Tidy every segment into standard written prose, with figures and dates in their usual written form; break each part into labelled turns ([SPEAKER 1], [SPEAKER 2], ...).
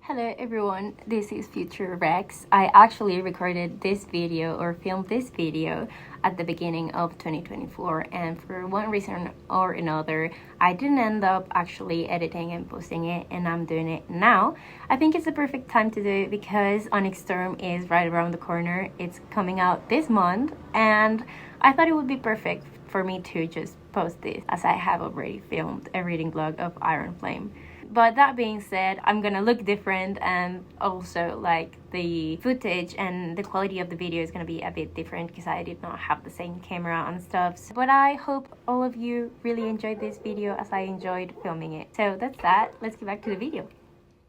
[SPEAKER 1] Hello everyone, this is Future Rex. I actually recorded this video or filmed this video at the beginning of 2024, and for one reason or another I didn't end up actually editing and posting it, and I'm doing it now. I think it's the perfect time to do it because Onyx Storm is right around the corner. It's coming out this month and I thought it would be perfect for me to just post this as I have already filmed a reading vlog of Iron Flame. But that being said, I'm gonna look different, and also like the footage and the quality of the video is gonna be a bit different because I did not have the same camera and stuff. But I hope all of you really enjoyed this video as I enjoyed filming it. So that's that. Let's get back to the video.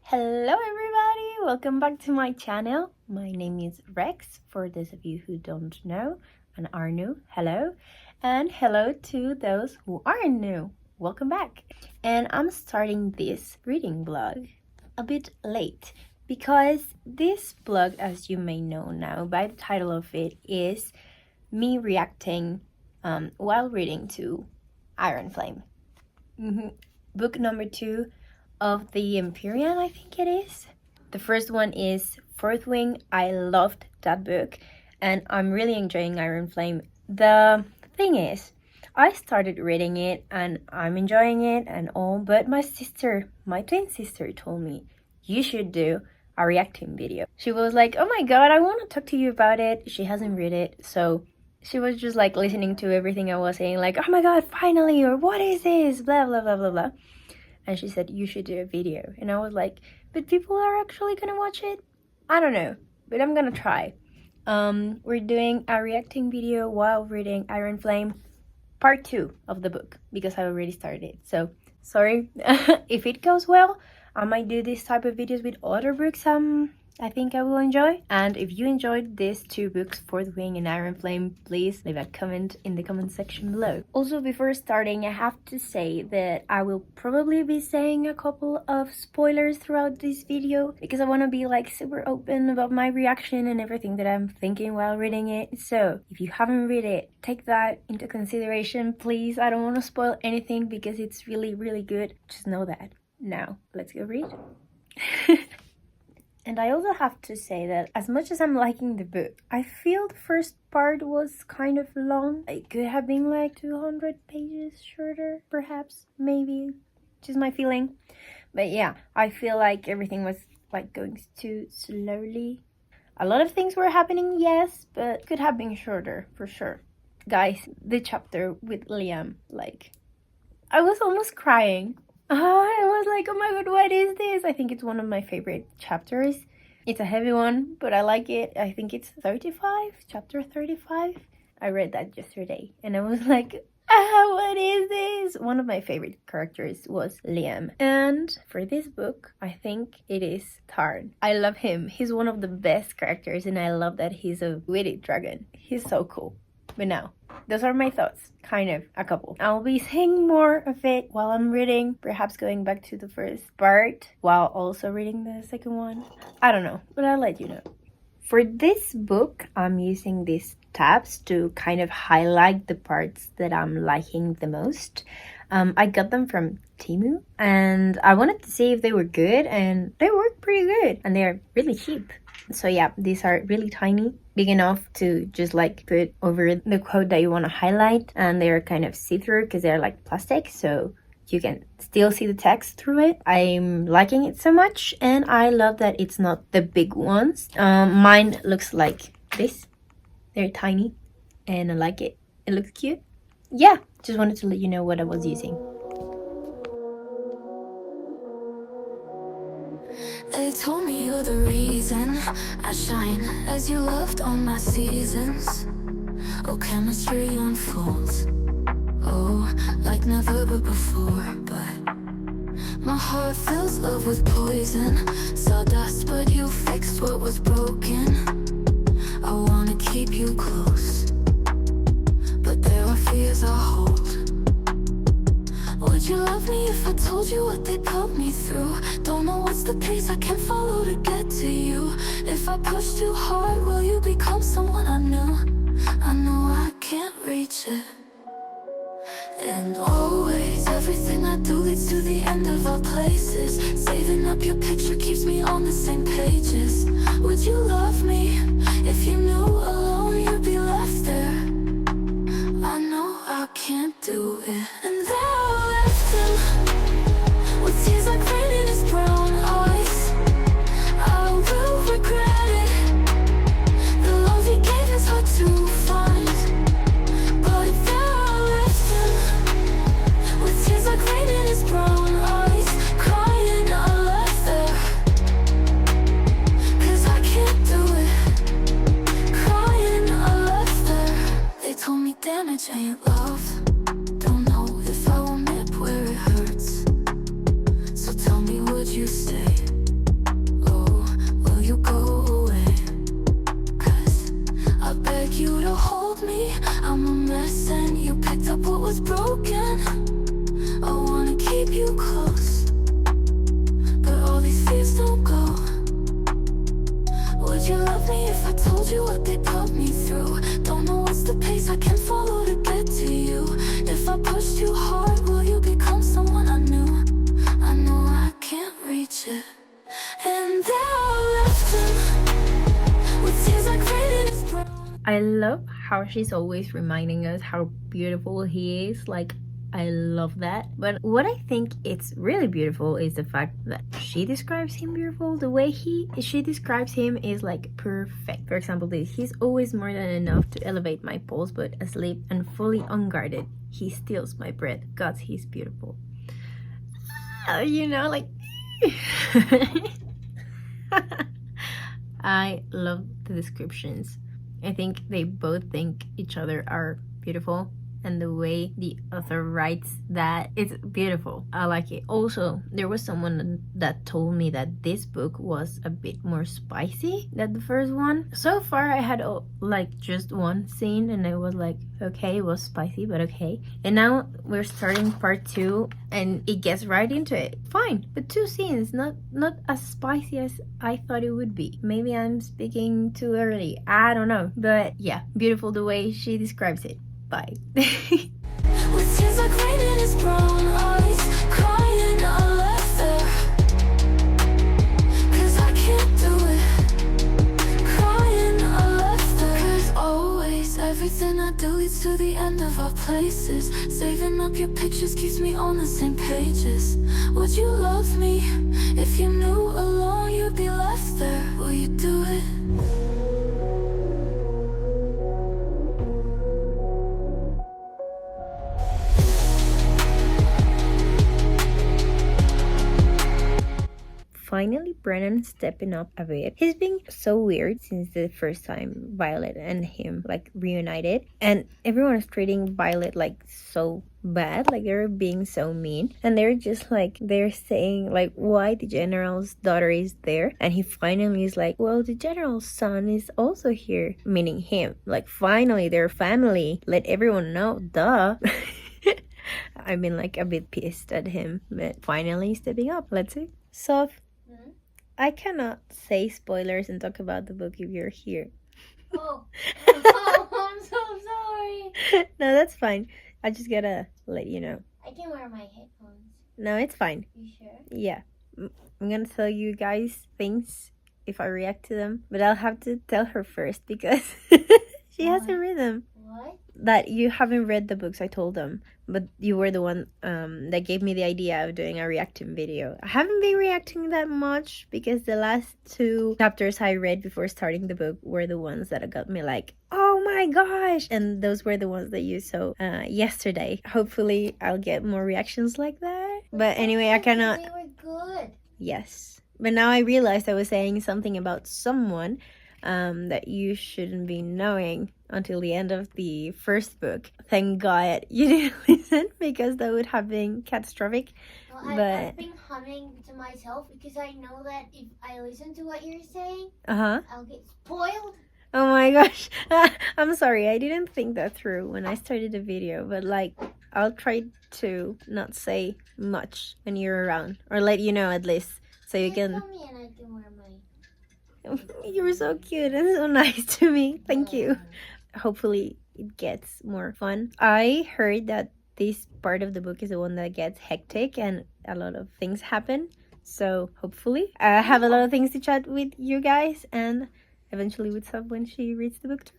[SPEAKER 1] Hello everybody, welcome back to my channel. My name is Rex, for those of you who don't know and are new. Hello, and hello to those who aren't new. Welcome back. And I'm starting this reading vlog a bit late because this vlog, as you may know now by the title of it, is me reacting while reading to Iron Flame. Book number 2 of the Empyrean, I think it is. The first one is Fourth Wing. I loved that book and I'm really enjoying Iron Flame. The thing is, I started reading it and I'm enjoying it and all, but my twin sister told me, you should do a reacting video. She was like, oh my god, I want to talk to you about it. She hasn't read it, so she was just like listening to everything I was saying, like, oh my god, finally, or what is this, blah blah blah blah blah. And she said, you should do a video. And I was like, but people are actually gonna watch it? I don't know, but I'm gonna try. We're doing a reacting video while reading Iron Flame part 2 of the book because I already started it. So sorry. If it goes well, I might do this type of videos with other books I think I will enjoy. And if you enjoyed these 2 books, Fourth Wing and Iron Flame, please leave a comment in the comment section below. Also, before starting, I have to say that I will probably be saying a couple of spoilers throughout this video because I want to be like super open about my reaction and everything that I'm thinking while reading it. So if you haven't read it, take that into consideration, please. I don't want to spoil anything because it's really, really good. Just know that. Now, let's go read. And I also have to say that as much as I'm liking the book, I feel the first part was kind of long. It could have been like 200 pages shorter, perhaps, maybe. Just my feeling. But yeah, I feel like everything was like going too slowly. A lot of things were happening, yes, but could have been shorter, for sure. Guys, the chapter with Liam, like, I was almost crying. I was like, oh my god, what is this? I think it's one of my favorite chapters. It's a heavy one, but I like it. I think it's 35, chapter 35. I read that yesterday and I was like, what is this? One of my favorite characters was Liam. And for this book, I think it is Tarn. I love him. He's one of the best characters and I love that he's a witty dragon. He's so cool. But now, those are my thoughts, kind of, a couple. I'll be saying more of it while I'm reading, perhaps going back to the first part while also reading the second one. I don't know, but I'll let you know. For this book, I'm using these tabs to kind of highlight the parts that I'm liking the most. I got them from Temu and I wanted to see if they were good, and they work pretty good and they're really cheap. So yeah, these are really tiny, big enough to just like put over the quote that you want to highlight, and they're kind of see-through because they're like plastic, so you can still see the text through it. I'm liking it so much, and I love that it's not the big ones. Mine looks like this. They're tiny and I like it. It looks cute. Yeah, just wanted to let you know what I was using.
[SPEAKER 2] They told me you're the reason I shine, as you loved all my seasons. Oh, chemistry unfolds, oh, like never before. But my heart fills love with poison, sawdust, but you fixed what was broken. I wanna keep you close, but there are fears I hold. Would you love me if I told you what they put me through? Don't know what's the pace I can follow to get to you. If I push too hard, will you become someone I knew? I know I can't reach it. And always, everything I do leads to the end of our places. Saving up your picture keeps me on the same pages. Would you love me if you knew alone you'd be left there? I know I can't do it. And there I left him with tears like rain in his brown eyes. I will regret it. The love he gave is hard to find. But there I left him with tears like rain in his brown eyes. Crying I left there, 'cause I can't do it. Crying I left there. They told me damage ain't love. Don't know if I will nip where it hurts. So tell me, would you stay? Oh, will you go away? 'Cause I beg you to hold me. I'm a mess and you picked up what was broken. I wanna keep you close, but all these fears don't go. Would you love me if I told you what they put me through? Don't know what's the pace I can follow to get to you. If I push too hard, will you become someone I knew? I know I can't reach it. And there I left him with tears like rain in his brown.
[SPEAKER 1] I love how she's always reminding us how beautiful he is. Like, I love that. But what I think it's really beautiful is the fact that she describes him beautiful. The way she describes him is like perfect. For example, this: he's always more than enough to elevate my pulse, but asleep and fully unguarded, he steals my breath. God, he's beautiful. You know, like I love the descriptions. I think they both think each other are beautiful, and the way the author writes that, it's beautiful. I like it. Also, there was someone that told me that this book was a bit more spicy than the first one. So far I had like just one scene and I was like, okay, it was spicy, but okay. And now we're starting part 2 and it gets right into it. Fine, but 2 scenes, not as spicy as I thought it would be. Maybe I'm speaking too early, I don't know. But yeah, beautiful the way she describes it. Bye.
[SPEAKER 2] With tears like rain in his brown eyes. Crying I left there, 'cause I can't do it. Crying I left there. 'Cause always everything I do leads to the end of our places. Saving up your pictures keeps me on the same pages. Would you love me if you knew alone you'd be left there? Will you do it?
[SPEAKER 1] Finally, Brennan stepping up a bit. He's been so weird since the first time Violet and him like reunited, and everyone is treating Violet like so bad, like they're being so mean, and they're just like, they're saying like why the general's daughter is there, and he finally is like, well, the general's son is also here, meaning him. Like, finally their family, let everyone know, duh. I've been like a bit pissed at him, but finally stepping up. Let's see. So I cannot say spoilers and talk about the book if you're here.
[SPEAKER 3] Oh, I'm so sorry.
[SPEAKER 1] No, that's fine. I just gotta let you know.
[SPEAKER 3] I can wear my headphones.
[SPEAKER 1] No, it's fine.
[SPEAKER 3] You sure?
[SPEAKER 1] Yeah. I'm gonna tell you guys things if I react to them, but I'll have to tell her first because she hasn't read them.
[SPEAKER 3] What?
[SPEAKER 1] That you haven't read the books, I told them, but you were the one that gave me the idea of doing a reacting video. I haven't been reacting that much because the last 2 chapters I read before starting the book were the ones that got me like, oh my gosh, and those were the ones that you saw yesterday. Hopefully I'll get more reactions like that, but anyway, I cannot.
[SPEAKER 3] They were good.
[SPEAKER 1] Yes, but now I realized I was saying something about someone that you shouldn't be knowing until the end of the first book. Thank God you didn't listen, because that would have been catastrophic.
[SPEAKER 3] Well,
[SPEAKER 1] But
[SPEAKER 3] I've been humming to myself because I know that if I listen to what you're saying, I'll get spoiled.
[SPEAKER 1] Oh my gosh. I'm sorry, I didn't think that through when I started the video, but like, I'll try to not say much when you're around, or let you know at least, so you can.
[SPEAKER 3] Tell me and I can wear my.
[SPEAKER 1] You were so cute and so nice to me. Thank you. Hopefully it gets more fun. I heard that this part of the book is the one that gets hectic and a lot of things happen. So hopefully I have a lot of things to chat with you guys and eventually with Sub when she reads the book too.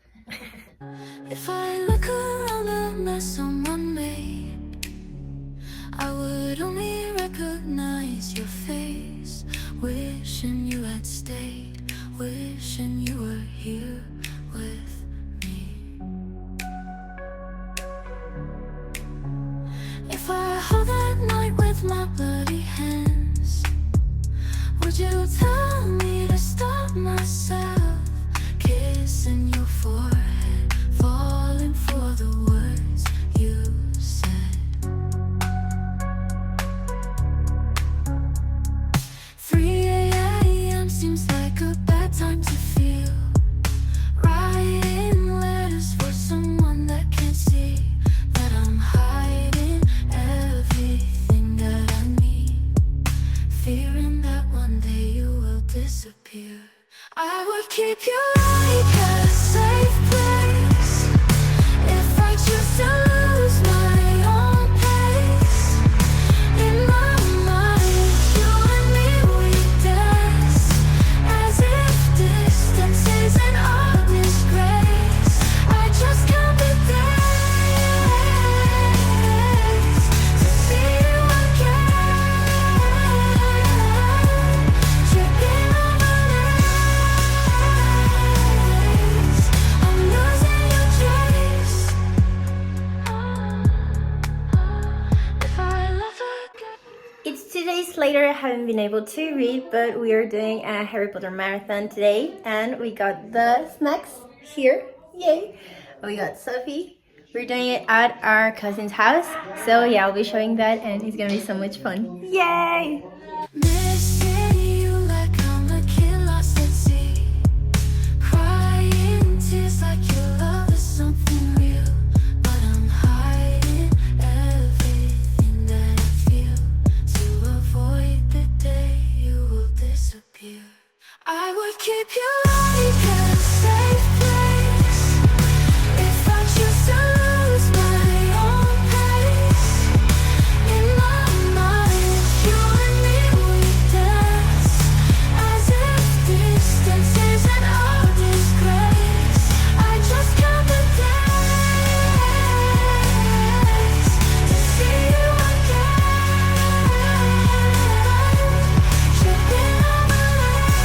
[SPEAKER 2] If I look around the mess someone made, I would only recognize your face. Wishing you had stayed, wishing you were here with me. If I hold that night with my bloody hands, would you tell me to stop myself? Kissing your forehead, falling for the words you said. 3 a.m. seems like a bad time to feel. Writing letters for someone that can't see that I'm hiding everything that I need, fearing that one day you will disappear. I would keep you like a safe place if I choose to lose my own pace. In my mind, you and me, we dance as if distance isn't our disgrace. I just count the days to see you again, tripping over lanes. I'm losing your trace. If I love again.
[SPEAKER 1] It's 2 days later. I haven't been able to read, but we are doing a Harry Potter marathon today, and we got the snacks here. Yay! We got Sophie. We're doing it at our cousin's house, so yeah, I'll be showing that, and it's gonna be so much fun. Yay!
[SPEAKER 2] Missing you like I'm a kid lost at sea, crying tears like your love is something real, but I'm hiding everything that I feel to avoid the day you will disappear. I would keep you like a safe place if I choose to lose my own pace. In my mind, you and me, we dance as if distance isn't our disgrace. I just count the days to see you again, tripping over lanes.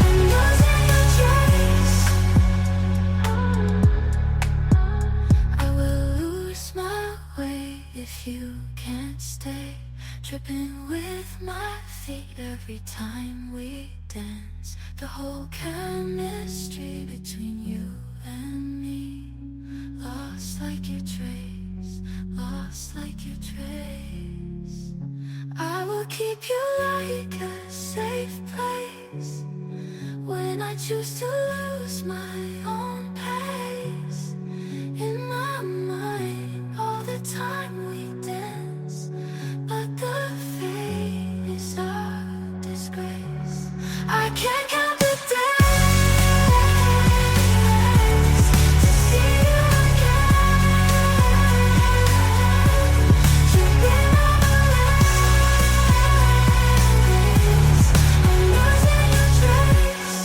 [SPEAKER 2] I'm losing your trace. I will lose my way if you can't stay, tripping with my feet every time we dance. The whole chemistry between you and me, lost like your trace, lost like your trace. I will keep you like a safe place when I choose to lose my own pace. In my mind, all the time we dance, but the fate is our disgrace. I can't count the days to see you again, tripping over lanes. I'm losing your trace.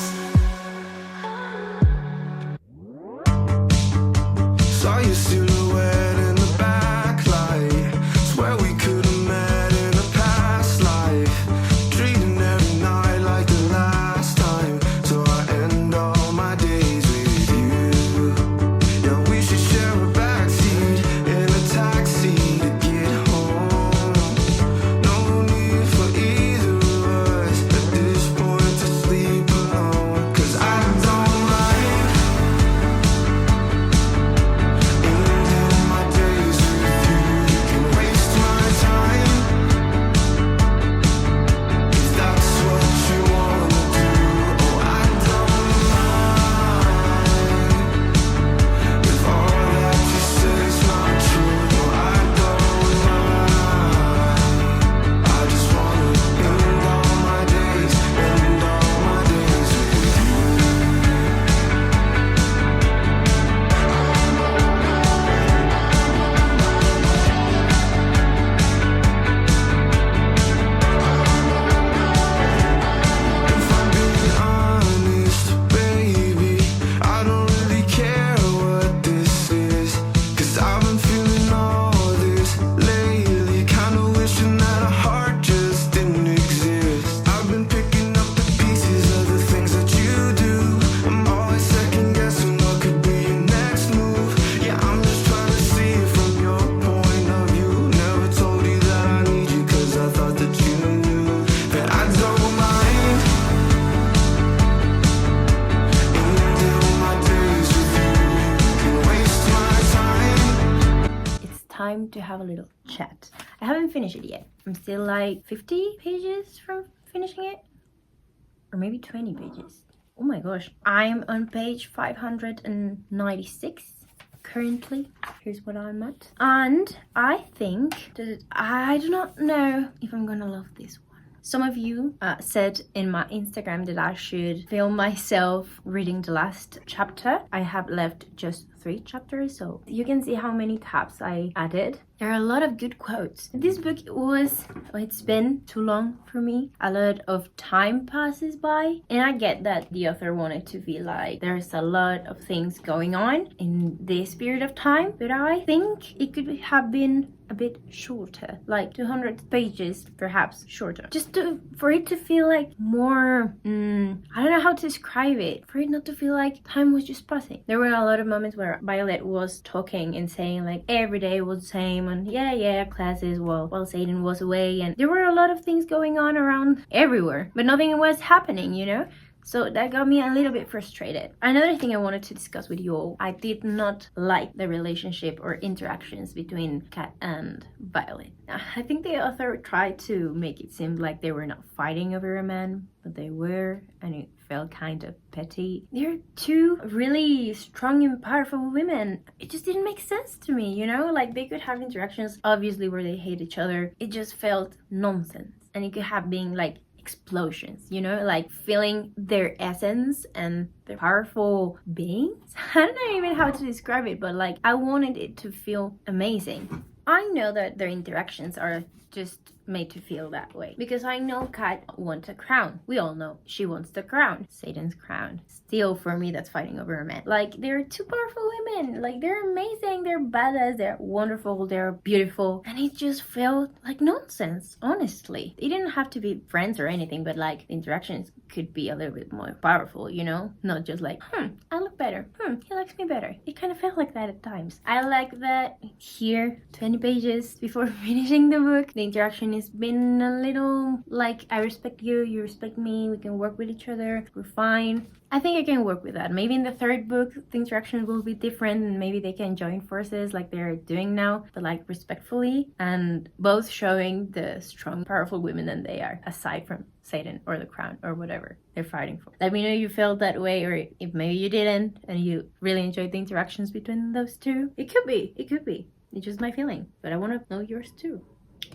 [SPEAKER 1] to have a little chat. I haven't finished it yet. I'm still like 50 pages from finishing it, or maybe 20 pages. Oh my gosh, I'm on page 596 currently. Here's what I'm at, and I think that I do not know if I'm gonna love this one. Some of you said in my Instagram that I should film myself reading the last chapter. I have left just 3 chapters, so you can see how many tabs I added. There are a lot of good quotes. This book it's been too long for me. A lot of time passes by, and I get that the author wanted to be like, there's a lot of things going on in this period of time, but I think it could have been a bit shorter, like 200 pages perhaps shorter, just for it to feel like more I don't know how to describe it, for it not to feel like time was just passing. There were a lot of moments where Violet was talking and saying like every day was the same, and yeah classes while Satan was away, and there were a lot of things going on around everywhere, but nothing was happening, you know. So that got me a little bit frustrated. Another thing I wanted to discuss with you all, I did not like the relationship or interactions between Kat and Violet. I think the author tried to make it seem like they were not fighting over a man, but they were, and it felt kind of petty. They're two really strong and powerful women. It just didn't make sense to me, you know? Like, they could have interactions, obviously, where they hate each other. It just felt nonsense. And it could have been like explosions, you know, like feeling their essence and their powerful beings. I don't know even how to describe it, but like I wanted it to feel amazing. I know that their interactions are just made to feel that way, because I know Kat wants a crown. We all know she wants the crown, Satan's crown. Still, for me, that's fighting over a man. Like, they're two powerful women. Like, they're amazing, they're badass, they're wonderful, they're beautiful, and it just felt like nonsense, honestly. They didn't have to be friends or anything, but like the interactions could be a little bit more powerful, you know, not just like I look better, he likes me better. It kind of felt like that at times. I like that here, 20 pages before finishing the book, the interaction has been a little like, I respect you, you respect me, we can work with each other, we're fine. I think I can work with that. Maybe in the 3rd book the interaction will be different, and maybe they can join forces like they're doing now, but like respectfully, and both showing the strong, powerful women that they are, aside from Satan or the crown or whatever they're fighting for. Let me know you felt that way, or if maybe you didn't and you really enjoyed the interactions between those two. It could be. It's just my feeling, but I want to know yours too.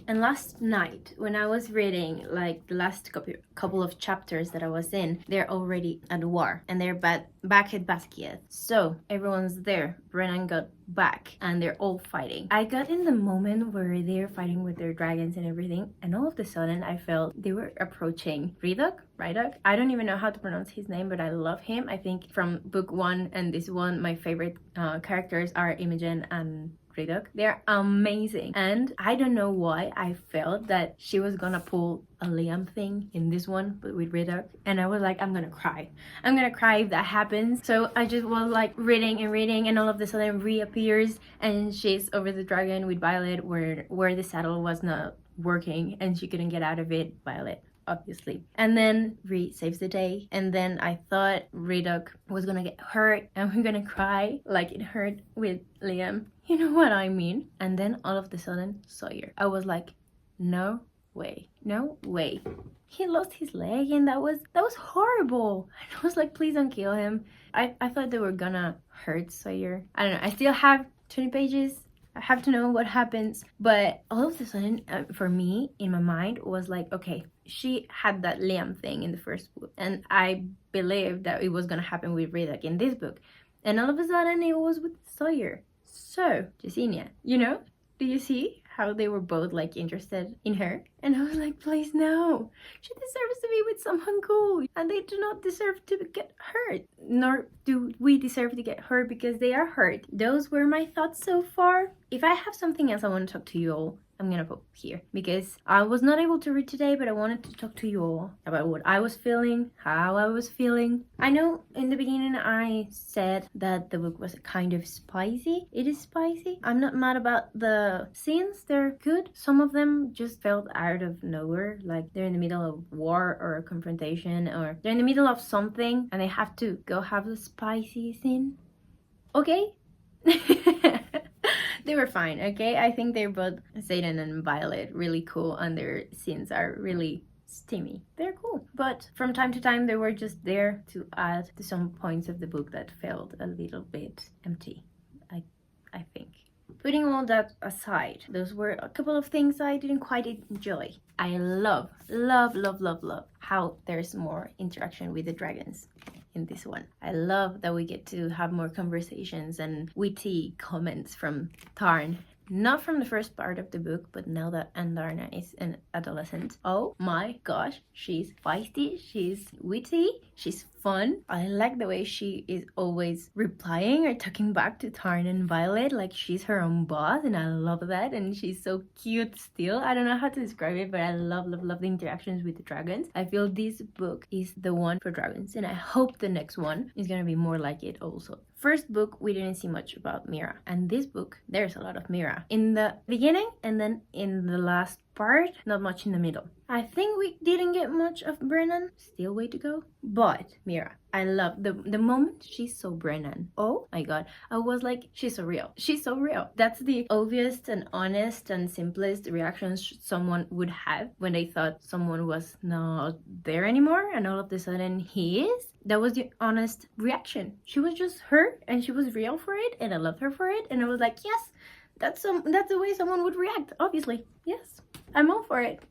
[SPEAKER 1] And last night, when I was reading like the last couple of chapters that I was in, they're already at war, and they're back at Basquiat. So everyone's there. Brennan got back, and they're all fighting. I got in the moment where they're fighting with their dragons and everything, and all of a sudden I felt they were approaching Rydog. I don't even know how to pronounce his name, but I love him. I think from book 1 and this one, my favorite characters are Imogen and Rydog. They're amazing, and I don't know why I felt that she was gonna pull a Liam thing in this one, but with Rydog, and I was like, I'm gonna cry if that happens. So I just was like reading, and all of a sudden reappears, and she's over the dragon with Violet, where the saddle was not working and she couldn't get out of it. Violet, obviously. And then Rhys saves the day, and then I thought Rydog was gonna get hurt and we're gonna cry like it hurt with Liam. You know what I mean? And then all of a sudden, Sawyer. I was like, no way. He lost his leg, and that was horrible. I was like, please don't kill him. I thought they were gonna hurt Sawyer. I don't know. I still have 20 pages. I have to know what happens. But all of a sudden, for me, in my mind, was like, okay, she had that Liam thing in the 1st book, and I believed that it was gonna happen with Rydog in this book. And all of a sudden, it was with Sawyer. So, Jasenia, you know, do you see how they were both like interested in her? And I was like, please no, she deserves to be with someone cool, and they do not deserve to get hurt, nor do we deserve to get hurt because they are hurt. Those were my thoughts so far. If I have something else I want to talk to you all, I'm gonna put here, because I was not able to read today, but I wanted to talk to you all about what I was feeling, how I was feeling. I know in the beginning I said that the book was kind of spicy. It is spicy. I'm not mad about the scenes, they're good. Some of them just felt out of nowhere, like they're in the middle of war or a confrontation, or they're in the middle of something and they have to go have the spicy scene. Okay. They were fine, okay? I think they're both, Zayden and Violet, really cool, and their scenes are really steamy. They're cool. But from time to time, they were just there to add to some points of the book that felt a little bit empty, I think. Putting all that aside, those were a couple of things I didn't quite enjoy. I love how there's more interaction with the dragons in this one. I love that we get to have more conversations and witty comments from Tarn. Not from the first part of the book, but now that Andarna is an adolescent. Oh my gosh, she's feisty, she's witty, she's fun. I like the way she is always replying or talking back to Tarn and Violet like she's her own boss, and I love that. And she's so cute still. I don't know how to describe it, but I love the interactions with the dragons. I feel this book is the one for dragons, and I hope the next one is gonna be more like it also. First book, we didn't see much about Mira, and this book, there's a lot of Mira in the beginning, and then in the last part, not much in the middle. I think we didn't get much of Brennan, still way to go, but Mira, I love the moment she's so Brennan. Oh my god, I was like, she's so real. She's so real. That's the obvious and honest and simplest reactions someone would have when they thought someone was not there anymore, and all of a sudden he is. That was the honest reaction. She was just her, and she was real for it, and I loved her for it, and I was like, yes, that's the way someone would react, obviously. Yes, I'm all for it.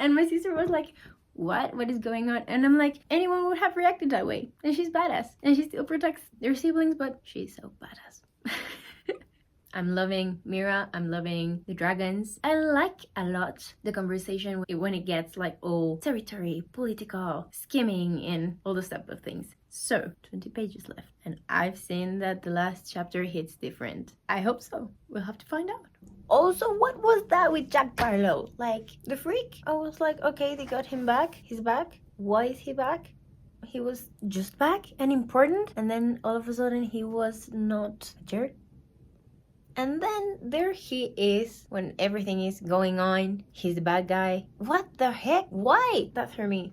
[SPEAKER 1] And my sister was like, what is going on? And I'm like, anyone would have reacted that way. And she's badass, and she still protects their siblings, but she's so badass. I'm loving Mira, I'm loving the dragons. I like a lot the conversation when it gets like all territory, political, skimming, and all those type of things. So, 20 pages left, and I've seen that the last chapter hits different. I hope so. We'll have to find out. Also, what was that with Jack Barlow? Like, the freak? I was like, okay, they got him back. He's back. Why is he back? He was just back and important, and then all of a sudden he was not a jerk. And then there he is when everything is going on. He's the bad guy. What the heck? Why? That threw me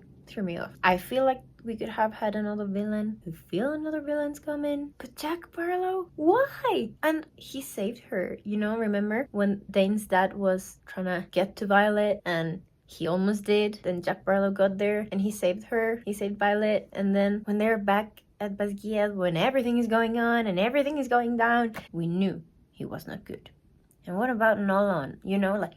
[SPEAKER 1] off. I feel like we could have had another villain. I feel another villain's coming. But Jack Barlow? Why? And he saved her. You know, remember when Dane's dad was trying to get to Violet and he almost did. Then Jack Barlow got there and he saved her. He saved Violet. And then when they're back at Basgiath, when everything is going on and everything is going down, we knew he was not good. And what about Nolan? You know, like,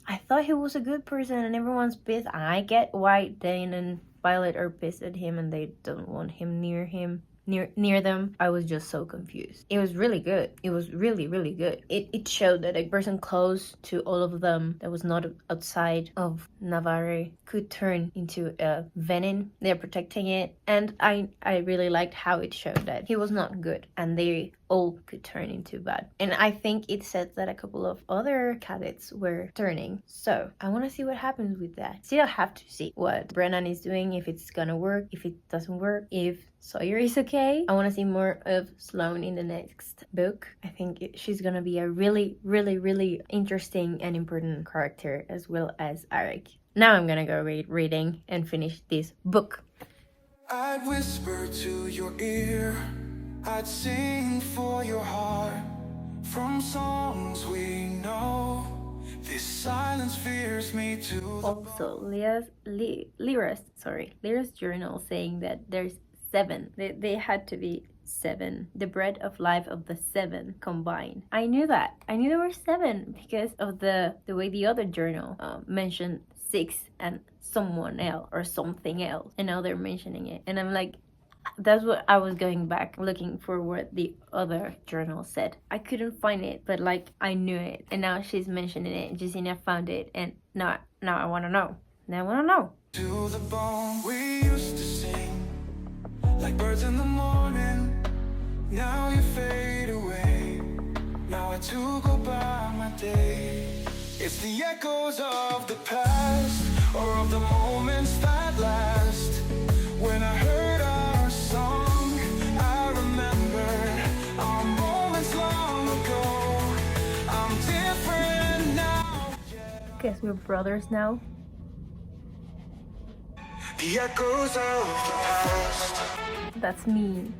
[SPEAKER 1] I thought he was a good person and everyone's pissed. I get why Dane and Violet are pissed at him and they don't want him near them. I was just so confused. It was really good. It was really good. It showed that a person close to all of them that was not outside of Navarre could turn into a venom. They're protecting it, and I really liked how it showed that he was not good and they all could turn into bad. And I think it said that a couple of other cadets were turning. So I want to see what happens with that. Still have to see what Brennan is doing, if it's gonna work, if it doesn't work, if Sawyer is okay. I want to see more of Sloane in the next book. I think she's gonna be a really interesting and important character, as well as Eric. Now I'm gonna go reading and finish this book.
[SPEAKER 2] I'd whisper to your ear, I'd sing for your heart from songs we know. This silence fears me too.
[SPEAKER 1] Also, Lyra's journal saying that there's 7. They had to be 7. The bread of life of the 7 combined. I knew that. I knew there were 7 because of the way the other journal mentioned 6 and someone else or something else, and now they're mentioning it, and I'm like, that's what I was going back looking for what the other journal said. I couldn't find it, but like I knew it, and now she's mentioning it. Justina found it, and now I want to know. Now I want to know.
[SPEAKER 2] To the bone we used to sing like birds in the morning. Now you fade away. Now I too go by my day. It's the echoes of the past, or of the moments that last. When I heard our song, I remember our moments long ago. I'm different now.
[SPEAKER 1] Guess we're brothers now.
[SPEAKER 2] The echoes of the past.
[SPEAKER 1] That's me.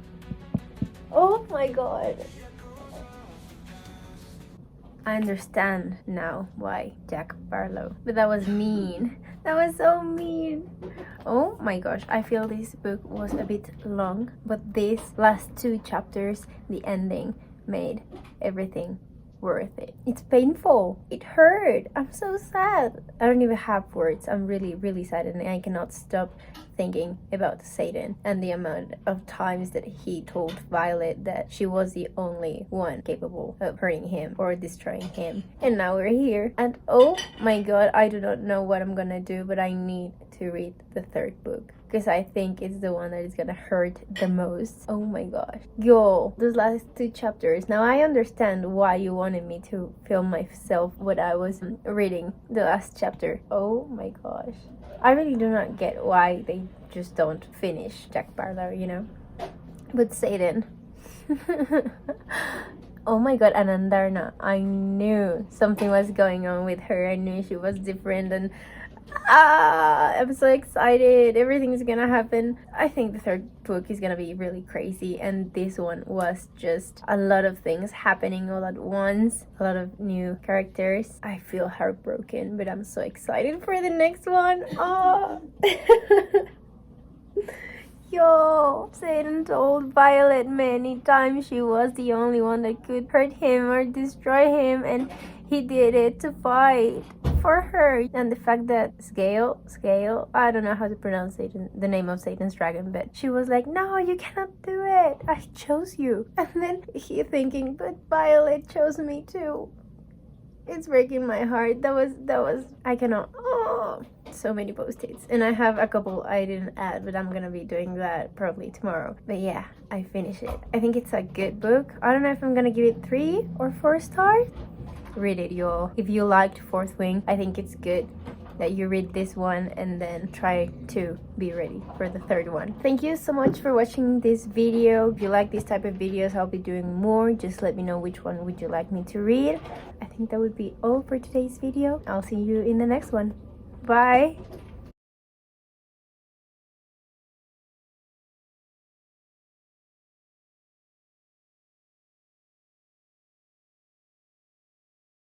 [SPEAKER 1] Oh my god. I understand now why Jack Barlow. But that was mean. That was so mean. Oh my gosh, I feel this book was a bit long, but these last 2 chapters, the ending, made everything worth it. It's painful. It hurt. I'm so sad. I don't even have words. I'm really, really sad, and I cannot stop thinking about Satan and the amount of times that he told Violet that she was the only one capable of hurting him or destroying him. And now we're here. And oh my god, I do not know what I'm gonna do, but I need to read the 3rd book, because I think it's the one that is gonna hurt the most. Oh my gosh. Yo, those last 2 chapters. Now I understand why you wanted me to film myself what I was reading the last chapter. Oh my gosh. I really do not get why they just don't finish Jack Barlow, you know? But Satan. Oh my god, Anandarna. I knew something was going on with her. I knew she was different, and I'm so excited. Everything's gonna happen. I think the 3rd book is gonna be really crazy, and this one was just a lot of things happening all at once, a lot of new characters. I feel heartbroken, but I'm so excited for the next one. Oh. Yo, Satan told Violet many times she was the only one that could hurt him or destroy him, and he did it to fight for her. And the fact that Scale, I don't know how to pronounce Satan, the name of Satan's dragon, but she was like, no, you cannot do it. I chose you. And then he thinking, but Violet chose me too. It's breaking my heart. That was, I cannot, oh, so many post-its. And I have a couple I didn't add, but I'm gonna be doing that probably tomorrow. But yeah, I finished it. I think it's a good book. I don't know if I'm gonna give it 3 or 4 stars. Read it, y'all. If you liked 4th Wing, I think it's good that you read this one and then try to be ready for the 3rd one. Thank you so much for watching this video. If you like this type of videos, I'll be doing more. Just let me know which one would you like me to read. I think that would be all for today's video. I'll see you in the next one. Bye.